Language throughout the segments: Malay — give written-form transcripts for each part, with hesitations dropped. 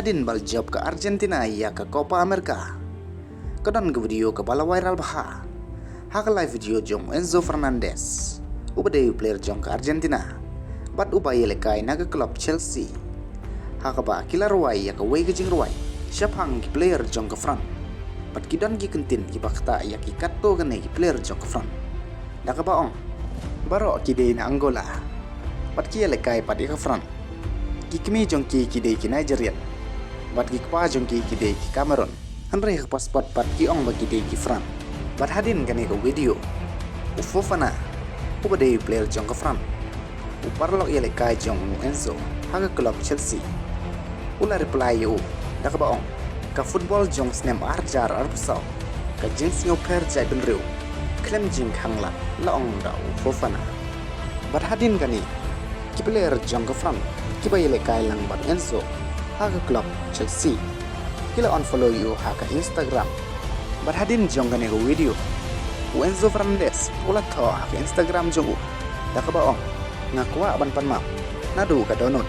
hadin bal job ke Argentina ya ke Copa America. Kedon ke video ke bala viral baha. Hak live video jong Enzo Fernandez. Ubade player jong ke Argentina. Bat ubay lekai naga klub Chelsea. Hak ba kila ruai ya ke way ke jing ruai. Siapang ki player jong ke front. Bat kidon ki kentin ki bakta ya ki katto gane ki player jong ke front. Daka baong. Baro ki de na Angola. Bat ki lekai pat ke front. Ki kemi jong ki de ki Nigeria. Bat ki pa jong ki de ki Cameroon. Hanre ke pasport pat ki ong bagi de ki front. Bat hadin gane ke video. Ufofana. Ubade player jong ke front. Uparlok ia lekai jong Enzo. Haga klub Chelsea. Ula reply yo. Daka baong. Ka football jong snem arjar arbusau. Ka jing singo per jai benriu. Klem jing hangla. Laong da Ufofana. Bat hadin gani. Ki player jong ke front. Kiba yele kai lang bat Enzo haga klub Chelsea. Kila unfollow you haga Instagram. Bat hadin jong gane go video. Enzo Fernandez ula to haga Instagram jong daka baong ngakwa ban pan map. Nadu ka download.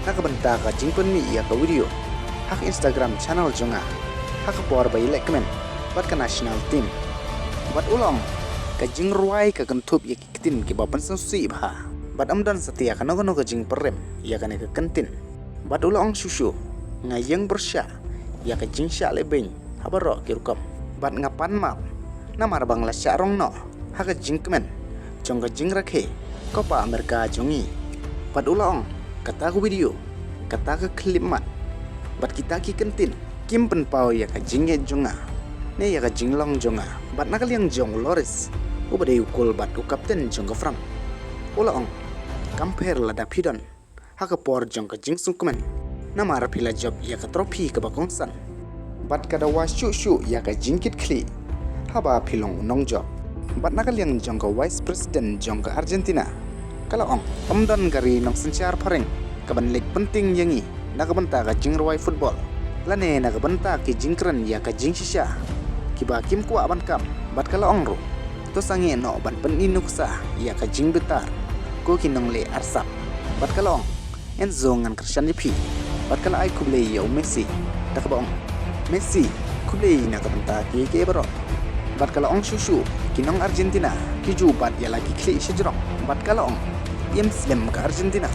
Naka banta ka jingpen mi ya ka video. Haga Instagram channel jonga. Haga por ba yele comment. Bat ka national team. Bat ulam ka jing ruai ka kentup ya kitin ki bapan sensi bah. Bat amdan setia kana gono ke jing perem ya kana ke kentin. Bat ulang susu ngayeng bersya ya ke jing sya lebeng habaro kirukam. Bat ngapan map namar bangla syarong no ha ke jing kemen jong ke jing rakhe Copa America jongi. Bat ulang kata ke video kata ke klip mat. Bat kita ki kentin kim pen pau ya ke jing ye jonga ne ya ke jing long jonga. Bat nakal yang jong Loris ubade ukul bat u kapten jong ke Frank ulang compare la dapidon haka por jong ka jing sungkumen namara pila job ya ka trofi ka bakongsan bat kada wasyu syu ya ka jingkit kli haba pilong nong job bat nakal yang jong ka vice president jong ka Argentina kala ong omdon gari nong sencar pareng ka banlik penting yangi nakabenta ka jing ruai football lane nakabenta ki jingkren ya ka jing shisha kiba kim kwa ban kam bat kala ong ru to sangi no ban pen inuksa ya ka jing betar ko kinong le arsap bat kalong Enzo ngan Christian Pi bat kala ai kuble yo Messi takabong Messi kuble na kabanta ki ke baro bat kala ong susu kinong Argentina ki ju bat ya lagi kli sejrong bat kala ong yem slam ka Argentina